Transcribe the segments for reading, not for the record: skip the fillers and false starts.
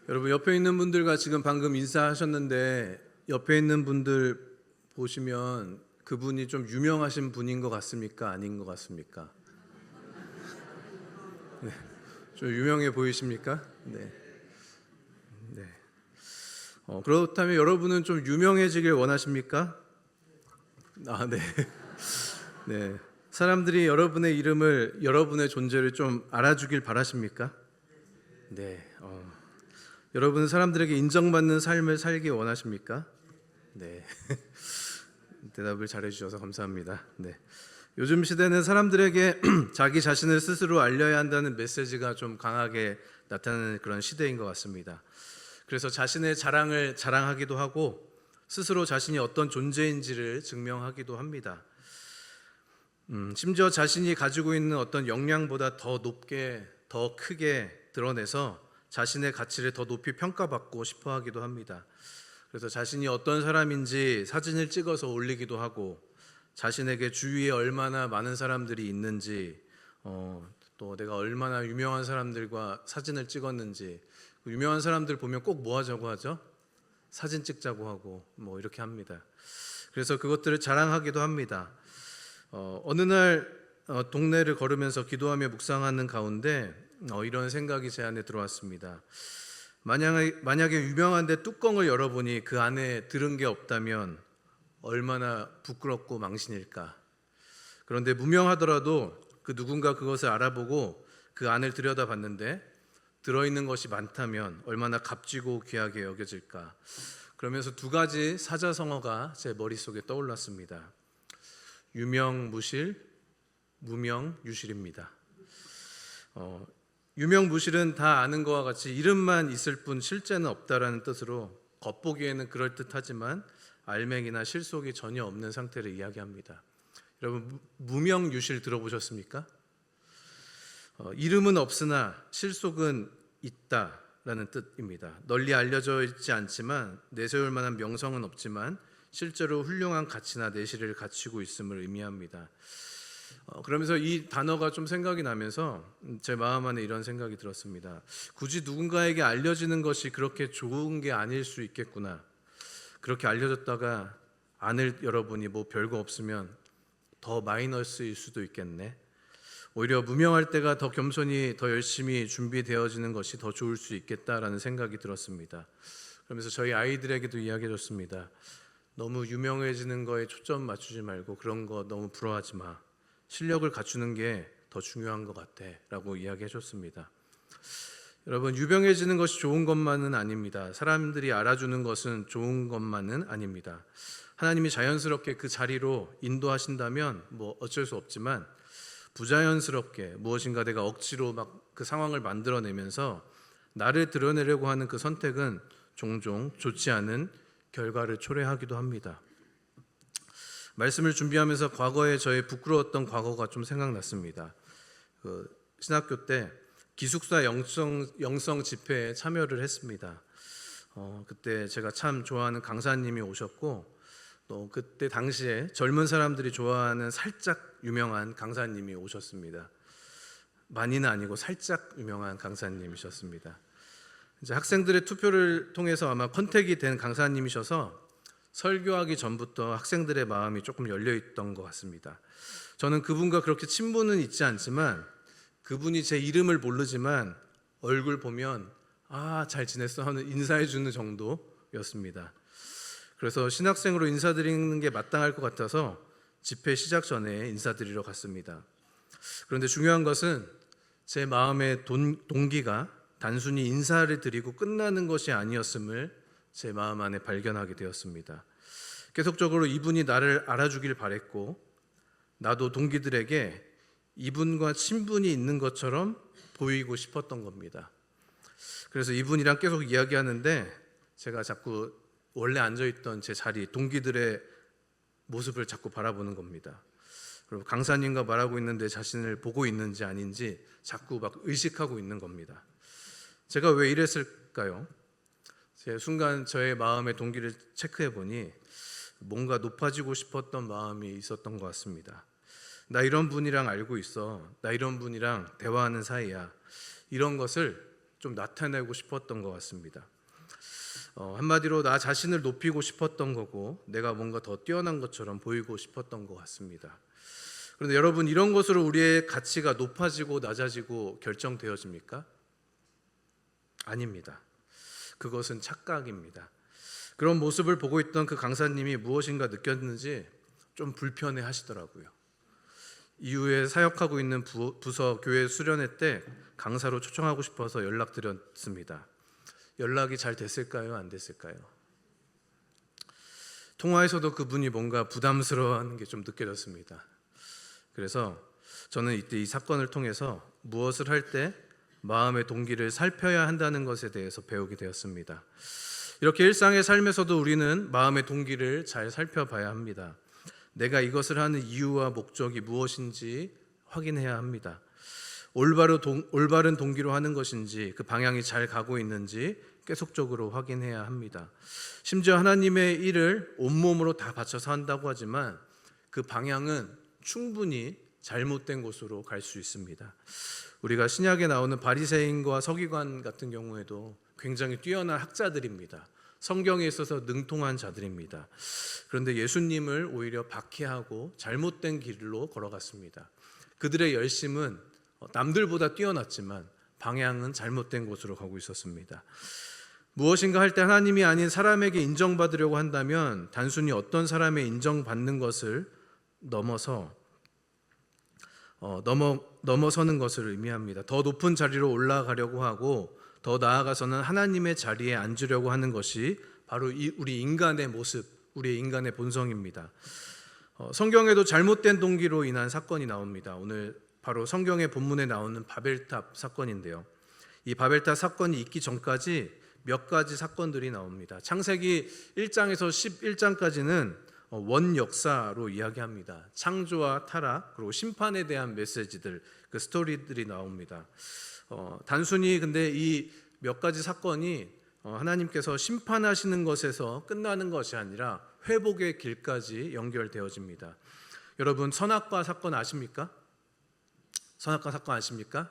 여러분 옆에 있는 분들과 지금 방금 인사하셨는데 옆에 있는 분들 보시면 그분이 좀 유명하신 분인 것 같습니까? 아닌 것 같습니까? 네, 좀 유명해 보이십니까? 네. 네. 그렇다면 여러분은 좀 유명해지길 원하십니까? 아, 네. 네. 사람들이 여러분의 이름을, 여러분의 존재를 좀 알아주길 바라십니까? 네. 여러분은 사람들에게 인정받는 삶을 살기 원하십니까? 네. 대답을 잘해 주셔서 감사합니다. 네. 요즘 시대는 사람들에게 자기 자신을 스스로 알려야 한다는 메시지가 좀 강하게 나타나는 그런 시대인 것 같습니다. 그래서 자신의 자랑을 자랑하기도 하고 스스로 자신이 어떤 존재인지를 증명하기도 합니다. 심지어 자신이 가지고 있는 어떤 역량보다 더 높게, 더 크게 드러내서 자신의 가치를 더 높이 평가받고 싶어 하기도 합니다. 그래서 자신이 어떤 사람인지 사진을 찍어서 올리기도 하고 자신에게 주위에 얼마나 많은 사람들이 있는지 또 내가 얼마나 유명한 사람들과 사진을 찍었는지 유명한 사람들 보면 꼭 뭐 하자고 하죠? 사진 찍자고 하고 뭐 이렇게 합니다. 그래서 그것들을 자랑하기도 합니다. 어느 날 동네를 걸으면서 기도하며 묵상하는 가운데 이런 생각이 제 안에 들어왔습니다. 만약에 유명한데 뚜껑을 열어보니 그 안에 들은 게 없다면 얼마나 부끄럽고 망신일까. 그런데 무명하더라도 그 누군가 그것을 알아보고 그 안을 들여다봤는데 들어있는 것이 많다면 얼마나 값지고 귀하게 여겨질까. 그러면서 두 가지 사자성어가 제 머릿속에 떠올랐습니다. 유명무실, 무명유실입니다. 유명무실은 다 아는 것과 같이 이름만 있을 뿐 실제는 없다라는 뜻으로 겉보기에는 그럴듯하지만 알맹이나 실속이 전혀 없는 상태를 이야기합니다. 여러분 무명유실 들어보셨습니까? 이름은 없으나 실속은 있다라는 뜻입니다. 널리 알려져 있지 않지만 내세울 만한 명성은 없지만 실제로 훌륭한 가치나 내실을 갖추고 있음을 의미합니다. 그러면서 이 단어가 좀 생각이 나면서 제 마음 안에 이런 생각이 들었습니다. 굳이 누군가에게 알려지는 것이 그렇게 좋은 게 아닐 수 있겠구나. 그렇게 알려졌다가 안을 열어보니 뭐 별거 없으면 더 마이너스일 수도 있겠네. 오히려 무명할 때가 더 겸손히 더 열심히 준비되어지는 것이 더 좋을 수 있겠다라는 생각이 들었습니다. 그러면서 저희 아이들에게도 이야기해줬습니다. 너무 유명해지는 거에 초점 맞추지 말고 그런 거 너무 부러워하지 마. 실력을 갖추는 게 더 중요한 것 같아 라고 이야기해줬습니다. 여러분 유명해지는 것이 좋은 것만은 아닙니다. 사람들이 알아주는 것은 좋은 것만은 아닙니다. 하나님이 자연스럽게 그 자리로 인도하신다면 뭐 어쩔 수 없지만 부자연스럽게 무엇인가 내가 억지로 막 그 상황을 만들어내면서 나를 드러내려고 하는 그 선택은 종종 좋지 않은 결과를 초래하기도 합니다. 말씀을 준비하면서 과거에 저의 부끄러웠던 과거가 좀 생각났습니다. 신학교 때 기숙사 영성 집회에 참여를 했습니다. 그때 제가 참 좋아하는 강사님이 오셨고 또 그때 당시에 젊은 사람들이 좋아하는 살짝 유명한 강사님이 오셨습니다. 많이는 아니고 살짝 유명한 강사님이셨습니다. 이제 학생들의 투표를 통해서 아마 컨택이 된 강사님이셔서 설교하기 전부터 학생들의 마음이 조금 열려 있던 것 같습니다. 저는 그분과 그렇게 친분은 있지 않지만 그분이 제 이름을 모르지만 얼굴 보면 잘 지냈어 하는 인사해 주는 정도였습니다. 그래서 신학생으로 인사드리는 게 마땅할 것 같아서 집회 시작 전에 인사드리러 갔습니다. 그런데 중요한 것은 제 마음의 동기가 단순히 인사를 드리고 끝나는 것이 아니었음을 제 마음 안에 발견하게 되었습니다. 계속적으로 이분이 나를 알아주길 바랬고 나도 동기들에게 이분과 친분이 있는 것처럼 보이고 싶었던 겁니다. 그래서 이분이랑 계속 이야기하는데 제가 자꾸 원래 앉아있던 제 자리, 동기들의 모습을 자꾸 바라보는 겁니다. 그리고 강사님과 말하고 있는데 자신을 보고 있는지 아닌지 자꾸 막 의식하고 있는 겁니다. 제가 왜 이랬을까요? 제 순간 저의 마음의 동기를 체크해 보니 뭔가 높아지고 싶었던 마음이 있었던 것 같습니다. 나 이런 분이랑 알고 있어. 나 이런 분이랑 대화하는 사이야. 이런 것을 좀 나타내고 싶었던 것 같습니다. 한마디로 나 자신을 높이고 싶었던 거고 내가 뭔가 더 뛰어난 것처럼 보이고 싶었던 것 같습니다. 그런데 여러분, 이런 것으로 우리의 가치가 높아지고 낮아지고 결정되어집니까? 아닙니다. 그것은 착각입니다. 그런 모습을 보고 있던 그 강사님이 무엇인가 느꼈는지 좀 불편해 하시더라고요. 이후에 사역하고 있는 부서 교회 수련회 때 강사로 초청하고 싶어서 연락드렸습니다. 연락이 잘 됐을까요? 안 됐을까요? 통화에서도 그분이 뭔가 부담스러워하는 게 좀 느껴졌습니다. 그래서 저는 이때 이 사건을 통해서 무엇을 할 때 마음의 동기를 살펴야 한다는 것에 대해서 배우게 되었습니다. 이렇게 일상의 삶에서도 우리는 마음의 동기를 잘 살펴봐야 합니다. 내가 이것을 하는 이유와 목적이 무엇인지 확인해야 합니다. 올바른 동기로 하는 것인지, 그 방향이 잘 가고 있는지 계속적으로 확인해야 합니다. 심지어 하나님의 일을 온몸으로 다 바쳐서 한다고 하지만 그 방향은 충분히 잘못된 곳으로 갈 수 있습니다. 우리가 신약에 나오는 바리새인과 서기관 같은 경우에도 굉장히 뛰어난 학자들입니다. 성경에 있어서 능통한 자들입니다. 그런데 예수님을 오히려 박해하고 잘못된 길로 걸어갔습니다. 그들의 열심은 남들보다 뛰어났지만 방향은 잘못된 곳으로 가고 있었습니다. 무엇인가 할 때 하나님이 아닌 사람에게 인정받으려고 한다면 단순히 어떤 사람의 인정받는 것을 넘어서는 것을 의미합니다. 더 높은 자리로 올라가려고 하고 더 나아가서는 하나님의 자리에 앉으려고 하는 것이 바로 우리 인간의 모습, 우리의 인간의 본성입니다. 성경에도 잘못된 동기로 인한 사건이 나옵니다. 오늘 바로 성경의 본문에 나오는 바벨탑 사건인데요. 이 바벨탑 사건이 있기 전까지 몇 가지 사건들이 나옵니다. 창세기 1장에서 11장까지는 원역사로 이야기합니다. 창조와 타락, 그리고 심판에 대한 메시지들, 그 스토리들이 나옵니다. 단순히 근데 이 몇 가지 사건이 하나님께서 심판하시는 것에서 끝나는 것이 아니라 회복의 길까지 연결되어집니다. 여러분, 선악과 사건 아십니까? 선악과 사건 아십니까?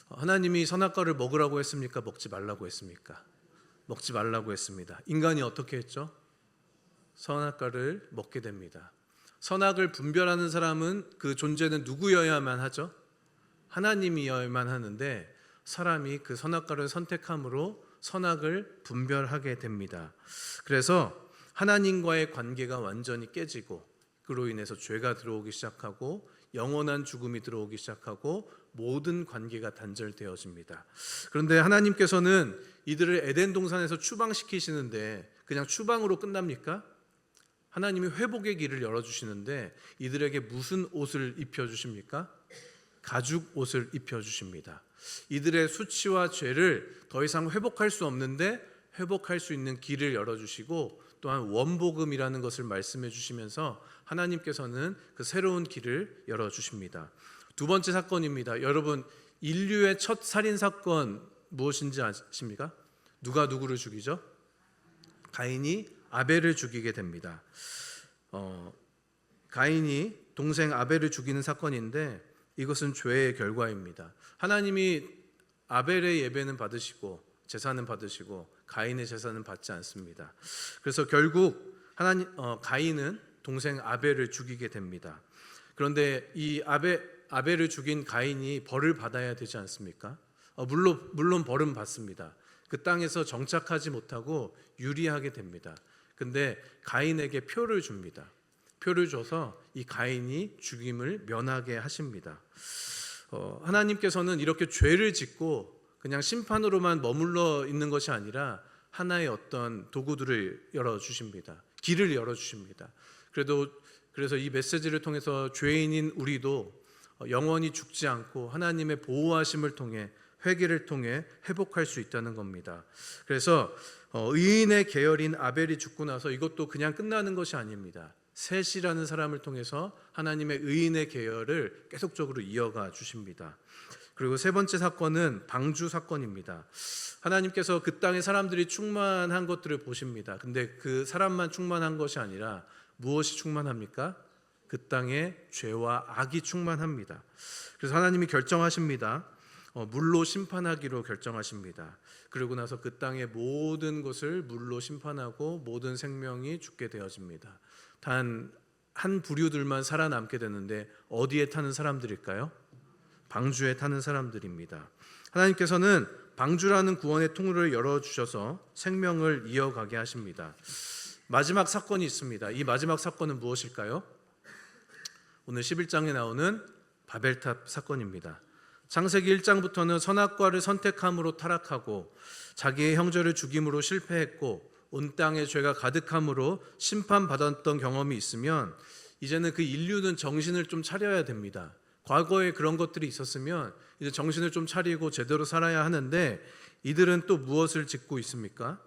하나님이 선악과를 먹으라고 했습니까? 먹지 말라고 했습니까? 먹지 말라고 했습니다. 인간이 어떻게 했죠? 선악과를 먹게 됩니다. 선악을 분별하는 사람은 그 존재는 누구여야만 하죠? 하나님이어야만 하는데 사람이 그 선악과를 선택함으로 선악을 분별하게 됩니다. 그래서 하나님과의 관계가 완전히 깨지고 그로 인해서 죄가 들어오기 시작하고 영원한 죽음이 들어오기 시작하고 모든 관계가 단절되어집니다. 그런데 하나님께서는 이들을 에덴 동산에서 추방시키시는데 그냥 추방으로 끝납니까? 하나님이 회복의 길을 열어주시는데 이들에게 무슨 옷을 입혀주십니까? 가죽 옷을 입혀주십니다. 이들의 수치와 죄를 더 이상 회복할 수 없는데 회복할 수 있는 길을 열어주시고 또한 원복음이라는 것을 말씀해 주시면서 하나님께서는 그 새로운 길을 열어주십니다. 두 번째 사건입니다. 여러분, 인류의 첫 살인사건 무엇인지 아십니까? 누가 누구를 죽이죠? 가인이 아벨을 죽이게 됩니다. 가인이 동생 아벨을 죽이는 사건인데 이것은 죄의 결과입니다. 하나님이 아벨의 예배는 받으시고 제사는 받으시고 가인의 제사는 받지 않습니다. 그래서 결국 가인은 동생 아벨을 죽이게 됩니다. 그런데 이 아벨을 죽인 가인이 벌을 받아야 되지 않습니까? 물론 벌은 받습니다. 그 땅에서 정착하지 못하고 유리하게 됩니다. 근데 가인에게 표를 줍니다. 표를 줘서 이 가인이 죽임을 면하게 하십니다. 하나님께서는 이렇게 죄를 짓고 그냥 심판으로만 머물러 있는 것이 아니라 하나의 어떤 도구들을 열어주십니다. 길을 열어주십니다. 그래서 이 메시지를 통해서 죄인인 우리도 영원히 죽지 않고 하나님의 보호하심을 통해 회개를 통해 회복할 수 있다는 겁니다. 그래서 의인의 계열인 아벨이 죽고 나서 이것도 그냥 끝나는 것이 아닙니다. 셋이라는 사람을 통해서 하나님의 의인의 계열을 계속적으로 이어가 주십니다. 그리고 세 번째 사건은 방주 사건입니다. 하나님께서 그 땅의 사람들이 충만한 것들을 보십니다. 근데 그 사람만 충만한 것이 아니라 무엇이 충만합니까? 그 땅에 죄와 악이 충만합니다. 그래서 하나님이 결정하십니다. 물로 심판하기로 결정하십니다. 그러고 나서 그 땅의 모든 것을 물로 심판하고 모든 생명이 죽게 되어집니다. 단 한 부류들만 살아남게 되는데 어디에 타는 사람들일까요? 방주에 타는 사람들입니다. 하나님께서는 방주라는 구원의 통로를 열어주셔서 생명을 이어가게 하십니다. 마지막 사건이 있습니다. 이 마지막 사건은 무엇일까요? 오늘 11장에 나오는 바벨탑 사건입니다. 창세기 1장부터는 선악과를 선택함으로 타락하고 자기의 형제를 죽임으로 실패했고 온 땅에 죄가 가득함으로 심판받았던 경험이 있으면 이제는 그 인류는 정신을 좀 차려야 됩니다. 과거에 그런 것들이 있었으면 이제 정신을 좀 차리고 제대로 살아야 하는데 이들은 또 무엇을 짓고 있습니까?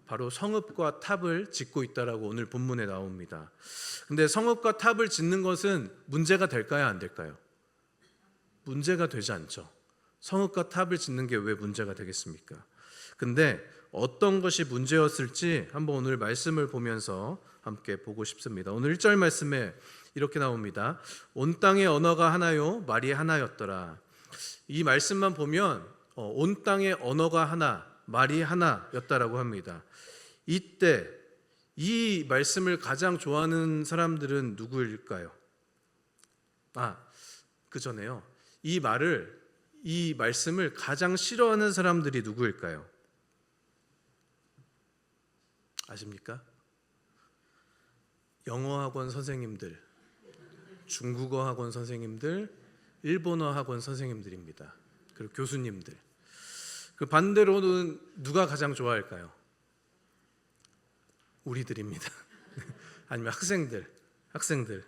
바로 성읍과 탑을 짓고 있다라고 오늘 본문에 나옵니다. 근데 성읍과 탑을 짓는 것은 문제가 될까요? 안 될까요? 문제가 되지 않죠. 성읍과 탑을 짓는 게 왜 문제가 되겠습니까? 근데 어떤 것이 문제였을지 한번 오늘 말씀을 보면서 함께 보고 싶습니다. 오늘 1절 말씀에 이렇게 나옵니다. 온 땅의 언어가 하나요 말이 하나였더라. 이 말씀만 보면 온 땅의 언어가 하나 말이 하나였다라고 합니다. 이때 이 말씀을 가장 좋아하는 사람들은 누구일까요? 그 전에요. 이 말씀을 가장 싫어하는 사람들이 누구일까요? 아십니까? 영어 학원 선생님들, 중국어 학원 선생님들, 일본어 학원 선생님들입니다. 그리고 교수님들. 그 반대로는 누가 가장 좋아할까요? 우리들입니다. 아니면 학생들.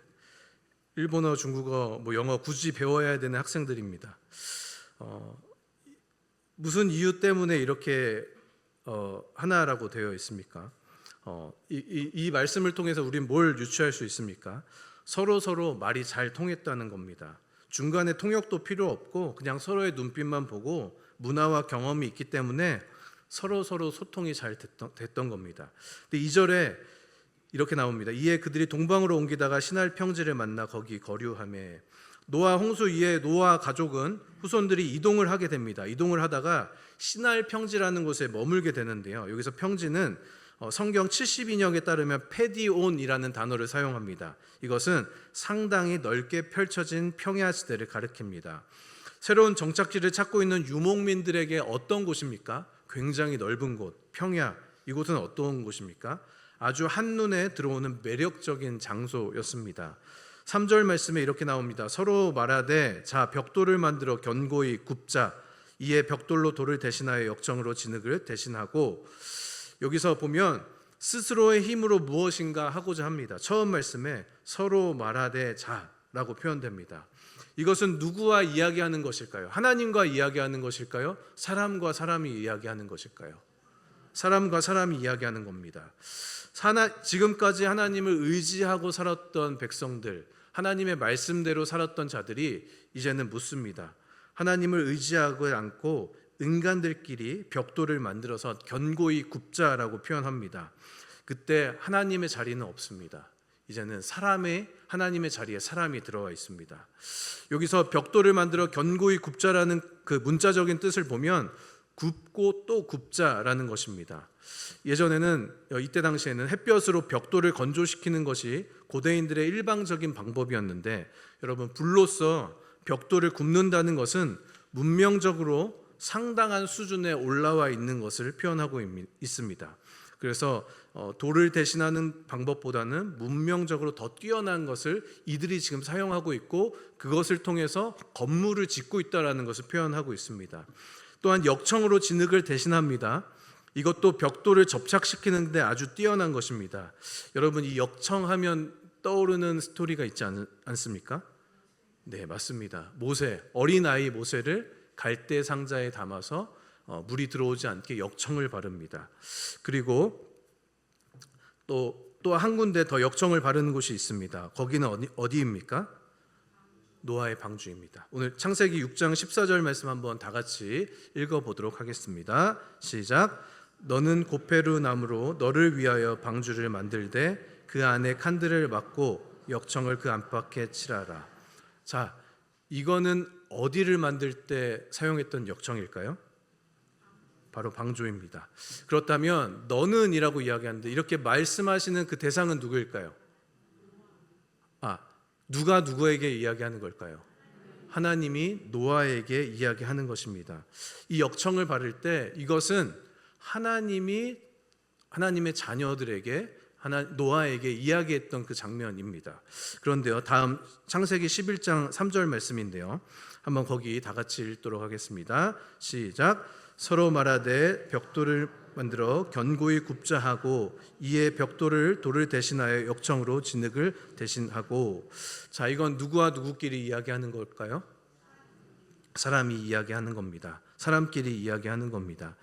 일본어, 중국어, 영어 굳이 배워야 되는 학생들입니다. 무슨 이유 때문에 이렇게 하나라고 되어 있습니까? 이 말씀을 통해서 우리는 뭘 유추할 수 있습니까? 서로 말이 잘 통했다는 겁니다. 중간에 통역도 필요 없고 그냥 서로의 눈빛만 보고 문화와 경험이 있기 때문에 서로 소통이 잘 됐던 겁니다. 근데 2절에 이렇게 나옵니다. 이에 그들이 동방으로 옮기다가 시날 평지를 만나 거기 거류하매. 노아 홍수 이에 노아 가족은 후손들이 이동을 하게 됩니다. 이동을 하다가 시날 평지라는 곳에 머물게 되는데요. 여기서 평지는 성경 72년에 따르면 페디온이라는 단어를 사용합니다. 이것은 상당히 넓게 펼쳐진 평야지대를 가리킵니다. 새로운 정착지를 찾고 있는 유목민들에게 어떤 곳입니까? 굉장히 넓은 곳, 평야. 이곳은 어떤 곳입니까? 아주 한눈에 들어오는 매력적인 장소였습니다. 3절 말씀에 이렇게 나옵니다. 서로 말하되 자 벽돌을 만들어 견고히 굽자. 이에 벽돌로 돌을 대신하여 역청으로 진흙을 대신하고. 여기서 보면 스스로의 힘으로 무엇인가 하고자 합니다. 처음 말씀에 서로 말하되 자라고 표현됩니다. 이것은 누구와 이야기하는 것일까요? 하나님과 이야기하는 것일까요? 사람과 사람이 이야기하는 것일까요? 사람과 사람이 이야기하는 겁니다. 지금까지 하나님을 의지하고 살았던 백성들, 하나님의 말씀대로 살았던 자들이 이제는 묻습니다. 하나님을 의지하고 않고 인간들끼리 벽돌을 만들어서 견고히 굽자라고 표현합니다. 그때 하나님의 자리는 없습니다. 이제는 하나님의 자리에 사람이 들어와 있습니다. 여기서 벽돌을 만들어 견고히 굽자라는 그 문자적인 뜻을 보면 굽고 또 굽자라는 것입니다. 예전에는 이때 당시에는 햇볕으로 벽돌을 건조시키는 것이 고대인들의 일방적인 방법이었는데 여러분 불로써 벽돌을 굽는다는 것은 문명적으로 상당한 수준에 올라와 있는 것을 표현하고 있습니다. 그래서 돌을 대신하는 방법보다는 문명적으로 더 뛰어난 것을 이들이 지금 사용하고 있고 그것을 통해서 건물을 짓고 있다는 것을 표현하고 있습니다. 또한 역청으로 진흙을 대신합니다. 이것도 벽돌을 접착시키는 데 아주 뛰어난 것입니다. 여러분 이 역청하면 떠오르는 스토리가 있지 않습니까? 네, 맞습니다. 어린아이 모세를 갈대 상자에 담아서 물이 들어오지 않게 역청을 바릅니다. 그리고 또 한 군데 더 역청을 바르는 곳이 있습니다. 거기는 어디입니까? 노아의 방주입니다. 오늘 창세기 6장 14절 말씀 한번 다 같이 읽어보도록 하겠습니다. 시작. 너는 고페루 나무로 너를 위하여 방주를 만들되 그 안에 칸들을 막고 역청을 그 안팎에 칠하라. 자, 이거는 어디를 만들 때 사용했던 역청일까요? 바로 방조입니다. 그렇다면 너는 이라고 이야기하는데 이렇게 말씀하시는 그 대상은 누구일까요? 누가 누구에게 이야기하는 걸까요? 하나님이 노아에게 이야기하는 것입니다. 이 역청을 바를 때 이것은 하나님이 하나님의 자녀들에게 노아에게 이야기했던 그 장면입니다. 그런데요, 다음 창세기 11장 3절 말씀인데요, 한번 거기 다 같이 읽도록 하겠습니다. 시작. 서로 말하되 벽돌을 만들어 견고히 굽자 하고 이에 벽돌을 돌을 대신하여 역청으로 진흙을 대신하고. 자, 이건 누구와 누구끼리 이야기하는 걸까요? 사람이 이야기하는 겁니다. 사람끼리 이야기하는 겁니다.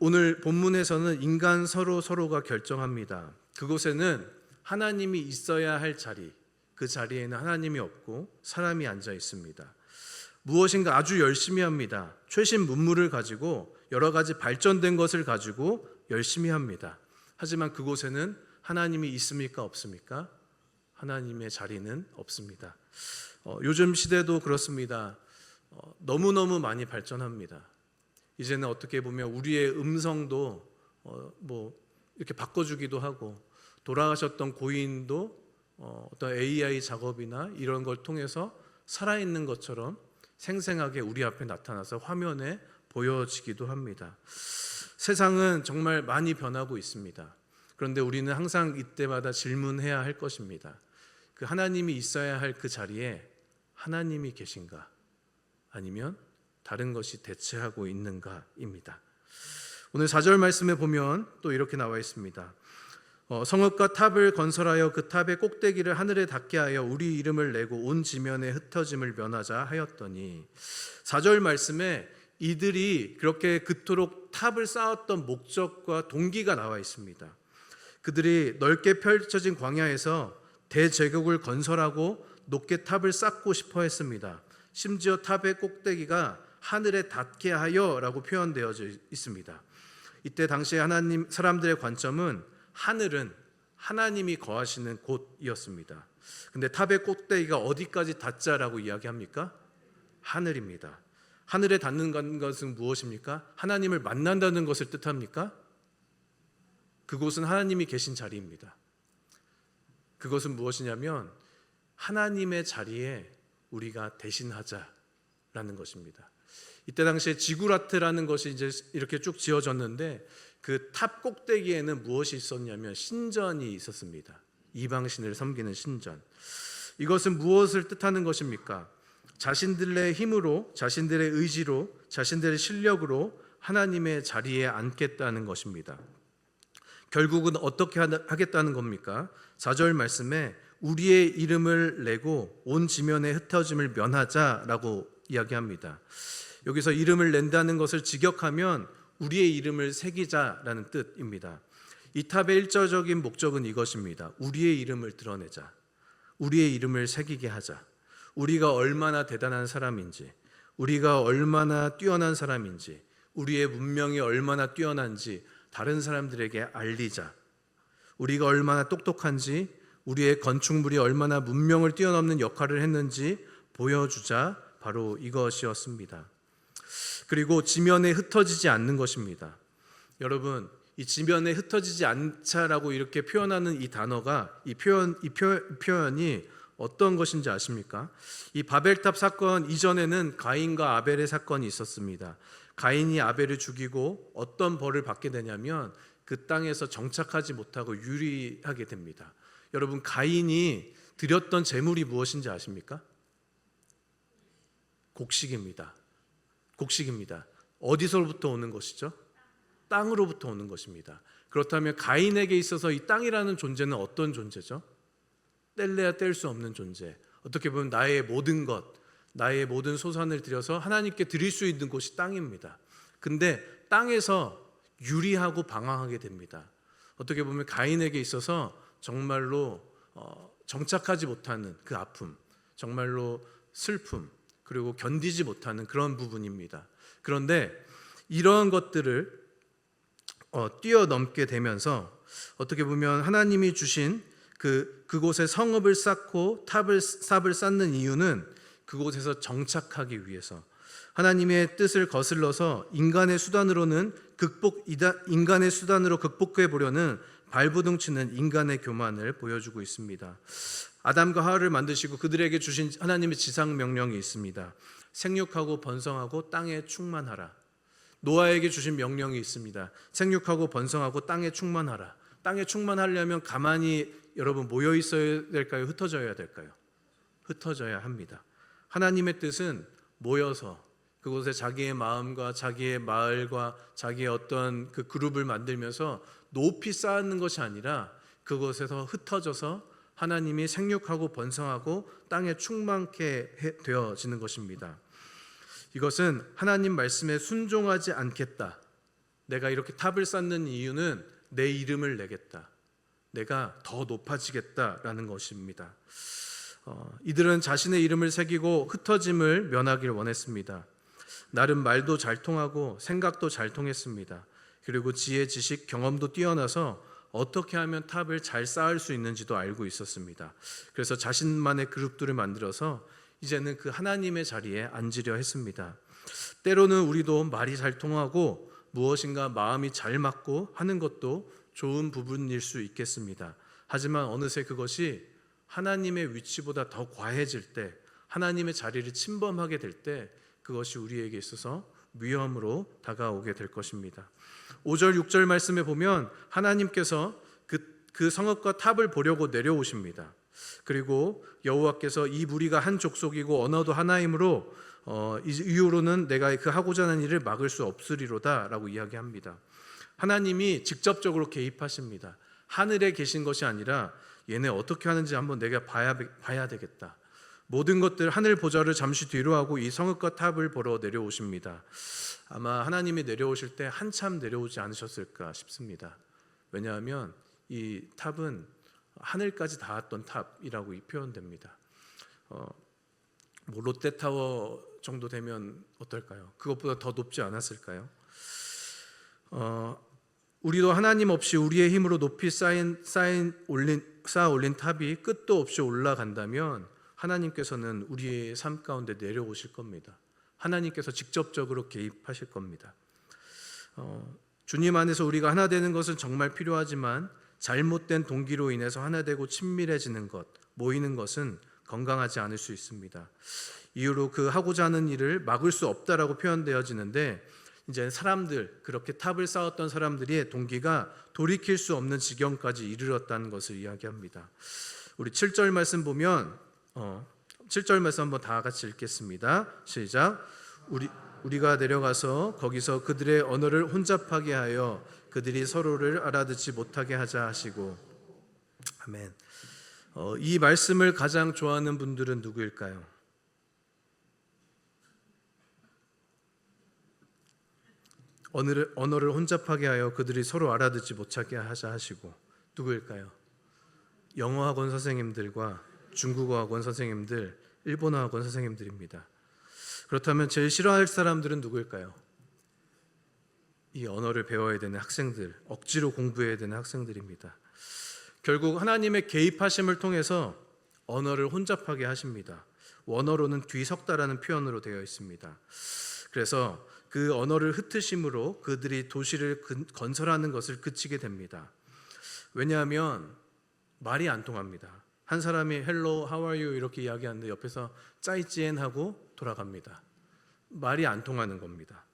오늘 본문에서는 인간 서로가 결정합니다. 그곳에는 하나님이 있어야 할 자리, 그 자리에는 하나님이 없고 사람이 앉아 있습니다. 무엇인가 아주 열심히 합니다. 최신 문물을 가지고 여러 가지 발전된 것을 가지고 열심히 합니다. 하지만 그곳에는 하나님이 있습니까? 없습니까? 하나님의 자리는 없습니다. 요즘 시대도 그렇습니다. 너무너무 많이 발전합니다. 이제는 어떻게 보면 우리의 음성도 이렇게 바꿔주기도 하고, 돌아가셨던 고인도 어떤 AI 작업이나 이런 걸 통해서 살아있는 것처럼 생생하게 우리 앞에 나타나서 화면에 보여지기도 합니다. 세상은 정말 많이 변하고 있습니다. 그런데 우리는 항상 이때마다 질문해야 할 것입니다. 그 하나님이 있어야 할 그 자리에 하나님이 계신가? 아니면 다른 것이 대체하고 있는가입니다. 오늘 4절 말씀에 보면 또 이렇게 나와 있습니다. 성읍과 탑을 건설하여 그 탑의 꼭대기를 하늘에 닿게 하여 우리 이름을 내고 온 지면에 흩어짐을 면하자 하였더니, 4절 말씀에 이들이 그렇게 그토록 탑을 쌓았던 목적과 동기가 나와 있습니다. 그들이 넓게 펼쳐진 광야에서 대제국을 건설하고 높게 탑을 쌓고 싶어 했습니다. 심지어 탑의 꼭대기가 하늘에 닿게 하여 라고 표현되어져 있습니다. 이때 당시에 사람들의 관점은 하늘은 하나님이 거하시는 곳이었습니다. 근데 탑의 꼭대기가 어디까지 닿자라고 이야기합니까? 하늘입니다. 하늘에 닿는 것은 무엇입니까? 하나님을 만난다는 것을 뜻합니까? 그곳은 하나님이 계신 자리입니다. 그것은 무엇이냐면 하나님의 자리에 우리가 대신하자라는 것입니다. 이때 당시에 지구라트라는 것이 이제 이렇게 쭉 지어졌는데, 그 탑 꼭대기에는 무엇이 있었냐면 신전이 있었습니다. 이방신을 섬기는 신전. 이것은 무엇을 뜻하는 것입니까? 자신들의 힘으로, 자신들의 의지로, 자신들의 실력으로 하나님의 자리에 앉겠다는 것입니다. 결국은 어떻게 하겠다는 겁니까? 4절 말씀에 우리의 이름을 내고 온 지면에 흩어짐을 면하자라고 이야기합니다. 여기서 이름을 낸다는 것을 직역하면 우리의 이름을 새기자라는 뜻입니다. 이 탑의 일차적인 목적은 이것입니다. 우리의 이름을 드러내자. 우리의 이름을 새기게 하자. 우리가 얼마나 대단한 사람인지, 우리가 얼마나 뛰어난 사람인지, 우리의 문명이 얼마나 뛰어난지 다른 사람들에게 알리자. 우리가 얼마나 똑똑한지, 우리의 건축물이 얼마나 문명을 뛰어넘는 역할을 했는지 보여주자. 바로 이것이었습니다. 그리고 지면에 흩어지지 않는 것입니다. 여러분, 이 지면에 흩어지지 않자라고 이렇게 표현하는 이 단어가, 이 표현이 어떤 것인지 아십니까? 이 바벨탑 사건 이전에는 가인과 아벨의 사건이 있었습니다. 가인이 아벨을 죽이고 어떤 벌을 받게 되냐면 그 땅에서 정착하지 못하고 유리하게 됩니다. 여러분, 가인이 드렸던 제물이 무엇인지 아십니까? 곡식입니다. 곡식입니다. 어디서부터 오는 것이죠? 땅으로부터 오는 것입니다. 그렇다면 가인에게 있어서 이 땅이라는 존재는 어떤 존재죠? 뗄래야 뗄 수 없는 존재. 어떻게 보면 나의 모든 것, 나의 모든 소산을 들여서 하나님께 드릴 수 있는 곳이 땅입니다. 근데 땅에서 유리하고 방황하게 됩니다. 어떻게 보면 가인에게 있어서 정말로 정착하지 못하는 그 아픔, 정말로 슬픔, 그리고 견디지 못하는 그런 부분입니다. 그런데 이런 것들을 뛰어넘게 되면서 어떻게 보면 하나님이 주신 그곳에 성읍을 쌓고 탑을 쌓는 이유는 그곳에서 정착하기 위해서, 하나님의 뜻을 거슬러서 인간의 수단으로 극복해 보려는 발부둥치는 인간의 교만을 보여주고 있습니다. 아담과 하와를 만드시고 그들에게 주신 하나님의 지상 명령이 있습니다. 생육하고 번성하고 땅에 충만하라. 노아에게 주신 명령이 있습니다. 생육하고 번성하고 땅에 충만하라. 땅에 충만하려면 가만히 여러분 모여 있어야 될까요? 흩어져야 될까요? 흩어져야 합니다. 하나님의 뜻은 모여서 그곳에 자기의 마음과 자기의 마을과 자기의 어떤 그 그룹을 만들면서 높이 쌓는 것이 아니라 그곳에서 흩어져서 하나님이 생육하고 번성하고 땅에 충만케 되어지는 것입니다. 이것은 하나님 말씀에 순종하지 않겠다. 내가 이렇게 탑을 쌓는 이유는 내 이름을 내겠다. 내가 더 높아지겠다라는 것입니다. 이들은 자신의 이름을 새기고 흩어짐을 면하길 원했습니다. 나름 말도 잘 통하고 생각도 잘 통했습니다. 그리고 지혜, 지식, 경험도 뛰어나서 어떻게 하면 탑을 잘 쌓을 수 있는지도 알고 있었습니다. 그래서 자신만의 그룹들을 만들어서 이제는 그 하나님의 자리에 앉으려 했습니다. 때로는 우리도 말이 잘 통하고 무엇인가 마음이 잘 맞고 하는 것도 좋은 부분일 수 있겠습니다. 하지만 어느새 그것이 하나님의 위치보다 더 과해질 때, 하나님의 자리를 침범하게 될 때 그것이 우리에게 있어서 위험으로 다가오게 될 것입니다. 5절 6절 말씀에 보면 하나님께서 그 성읍과 탑을 보려고 내려오십니다. 그리고 여호와께서 이 무리가 한 족속이고 언어도 하나이므로 이후로는 내가 그 하고자 하는 일을 막을 수 없으리로다 라고 이야기합니다. 하나님이 직접적으로 개입하십니다. 하늘에 계신 것이 아니라 얘네 어떻게 하는지 한번 내가 봐야 되겠다. 모든 것들 하늘 보좌를 잠시 뒤로 하고 이 성읍과 탑을 보러 내려오십니다. 아마 하나님이 내려오실 때 한참 내려오지 않으셨을까 싶습니다. 왜냐하면 이 탑은 하늘까지 닿았던 탑이라고 표현됩니다. 롯데타워 정도 되면 어떨까요? 그것보다 더 높지 않았을까요? 우리도 하나님 없이 우리의 힘으로 높이 쌓아 올린 탑이 끝도 없이 올라간다면 하나님께서는 우리의 삶 가운데 내려오실 겁니다. 하나님께서 직접적으로 개입하실 겁니다. 주님 안에서 우리가 하나 되는 것은 정말 필요하지만 잘못된 동기로 인해서 하나 되고 친밀해지는 것, 모이는 것은 건강하지 않을 수 있습니다. 이후로 그 하고자 하는 일을 막을 수 없다라고 표현되어지는데, 이제 사람들, 그렇게 탑을 쌓았던 사람들의 동기가 돌이킬 수 없는 지경까지 이르렀다는 것을 이야기합니다. 우리 7절 말씀 보면 7절 말씀 한번 다 같이 읽겠습니다. 시작. 우리가 내려가서 거기서 그들의 언어를 혼잡하게 하여 그들이 서로를 알아듣지 못하게 하자 하시고. 아멘. 이 말씀을 가장 좋아하는 분들은 누구일까요? 언어를 혼잡하게 하여 그들이 서로 알아듣지 못하게 하자 하시고. 누구일까요? 영어학원 선생님들과 중국어학원 선생님들, 일본어학원 선생님들입니다. 그렇다면 제일 싫어할 사람들은 누구일까요? 이 언어를 배워야 되는 학생들, 억지로 공부해야 되는 학생들입니다. 결국 하나님의 개입하심을 통해서 언어를 혼잡하게 하십니다. 원어로는 뒤섞다라는 표현으로 되어 있습니다. 그래서 그 언어를 흩으심으로 그들이 도시를 건설하는 것을 그치게 됩니다. 왜냐하면 말이 안 통합니다. 한 사람이 Hello, how are you 이렇게 이야기하는데 옆에서 짜이찌엔 하고 돌아갑니다. 말이 안 통하는 겁니다.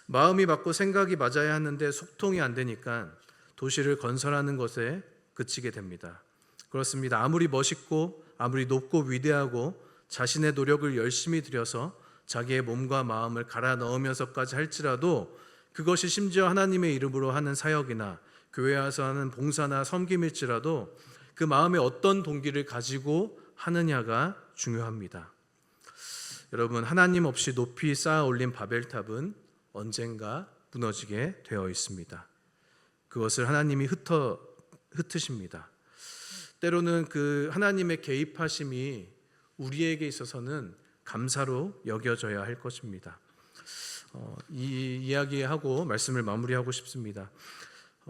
마음이 맞고 생각이 맞아야 하는데 소통이 안 되니까 도시를 건설하는 것에 그치게 됩니다. 그렇습니다. 아무리 멋있고 아무리 높고 위대하고 자신의 노력을 열심히 들여서 자기의 몸과 마음을 갈아 넣으면서까지 할지라도 그것이 심지어 하나님의 이름으로 하는 사역이나 교회 와서 하는 봉사나 섬김일지라도 그 마음에 어떤 동기를 가지고 하느냐가 중요합니다. 여러분, 하나님 없이 높이 쌓아 올린 바벨탑은 언젠가 무너지게 되어 있습니다. 그것을 하나님이 흩으십니다. 때로는 그 하나님의 개입하심이 우리에게 있어서는 감사로 여겨져야 할 것입니다. 이 이야기하고 말씀을 마무리하고 싶습니다.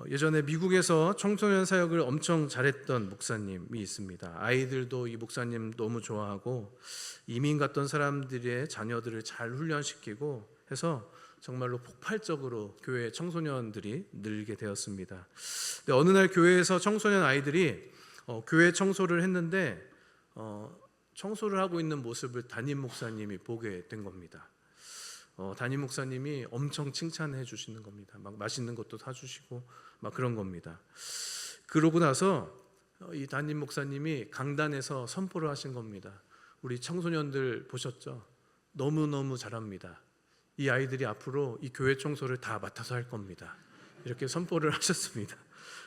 예전에 미국에서 청소년 사역을 엄청 잘했던 목사님이 있습니다. 아이들도 이 목사님 너무 좋아하고 이민 갔던 사람들의 자녀들을 잘 훈련시키고 해서 정말로 폭발적으로 교회 청소년들이 늘게 되었습니다. 근데 어느 날 교회에서 청소년 아이들이 교회 청소를 했는데 청소를 하고 있는 모습을 담임 목사님이 보게 된 겁니다. 담임 목사님이 엄청 칭찬해 주시는 겁니다. 막 맛있는 것도 사주시고 막 그런 겁니다. 그러고 나서 이 담임 목사님이 강단에서 선포를 하신 겁니다. 우리 청소년들 보셨죠? 너무너무 잘합니다. 이 아이들이 앞으로 이 교회 청소를 다 맡아서 할 겁니다. 이렇게 선포를 하셨습니다.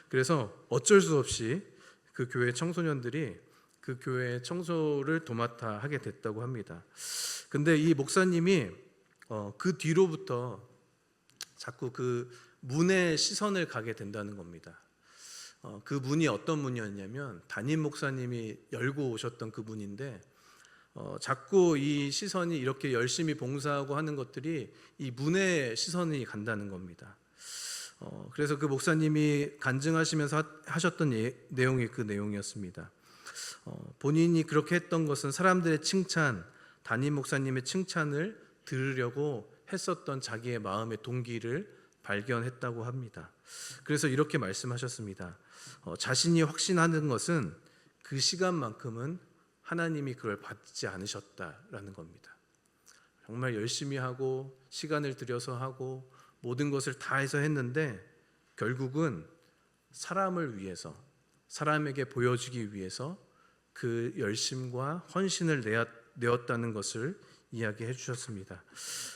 그래서 어쩔 수 없이 그 교회 청소년들이 그 교회 청소를 도맡아 하게 됐다고 합니다. 근데 이 목사님이 그 뒤로부터 자꾸 그 문에 시선을 가게 된다는 겁니다. 그 문이 어떤 문이었냐면 담임 목사님이 열고 오셨던 그 문인데 자꾸 이 시선이 이렇게 열심히 봉사하고 하는 것들이 이 문에 시선이 간다는 겁니다. 그래서 그 목사님이 간증하시면서 하셨던 내용이 그 내용이었습니다. 본인이 그렇게 했던 것은 사람들의 칭찬, 담임 목사님의 칭찬을 들으려고 했었던 자기의 마음의 동기를 발견했다고 합니다. 그래서 이렇게 말씀하셨습니다. 자신이 확신하는 것은 그 시간만큼은 하나님이 그걸 받지 않으셨다라는 겁니다. 정말 열심히 하고 시간을 들여서 하고 모든 것을 다 해서 했는데 결국은 사람을 위해서, 사람에게 보여주기 위해서 그 열심과 헌신을 내었다는 것을 이야기해 주셨습니다.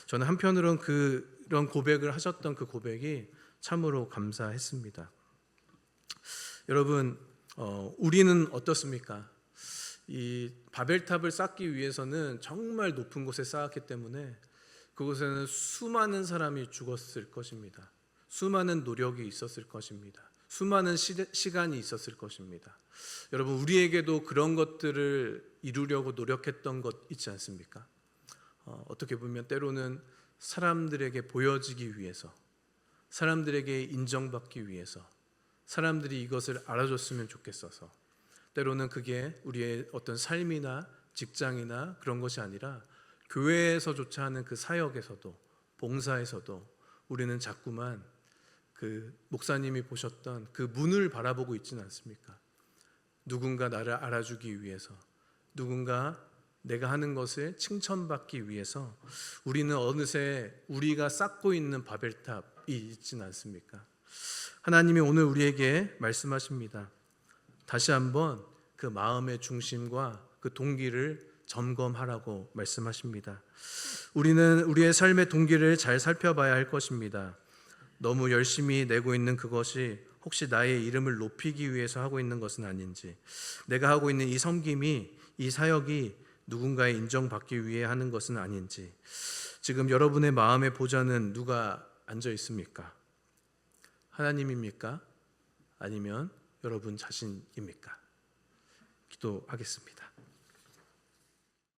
저는 한편으로는 그런 고백을 하셨던 그 고백이 참으로 감사했습니다. 여러분, 우리는 어떻습니까? 이 바벨탑을 쌓기 위해서는 정말 높은 곳에 쌓았기 때문에 그곳에는 수많은 사람이 죽었을 것입니다. 수많은 노력이 있었을 것입니다. 수많은 시간이 있었을 것입니다. 여러분, 우리에게도 그런 것들을 이루려고 노력했던 것 있지 않습니까? 어떻게 보면 때로는 사람들에게 보여지기 위해서, 사람들에게 인정받기 위해서, 사람들이 이것을 알아줬으면 좋겠어서, 때로는 그게 우리의 어떤 삶이나 직장이나 그런 것이 아니라 교회에서조차 하는 그 사역에서도, 봉사에서도 우리는 자꾸만 그 목사님이 보셨던 그 문을 바라보고 있지는 않습니까? 누군가 나를 알아주기 위해서, 누군가 내가 하는 것을 칭찬받기 위해서 우리는 어느새 우리가 쌓고 있는 바벨탑이 있지는 않습니까? 하나님이 오늘 우리에게 말씀하십니다. 다시 한번 그 마음의 중심과 그 동기를 점검하라고 말씀하십니다. 우리는 우리의 삶의 동기를 잘 살펴봐야 할 것입니다. 너무 열심히 내고 있는 그것이 혹시 나의 이름을 높이기 위해서 하고 있는 것은 아닌지, 내가 하고 있는 이 섬김이, 이 사역이 누군가의 인정받기 위해 하는 것은 아닌지, 지금 여러분의 마음의 보좌는 누가 앉아 있습니까? 하나님입니까? 아니면 여러분 자신입니까? 기도하겠습니다.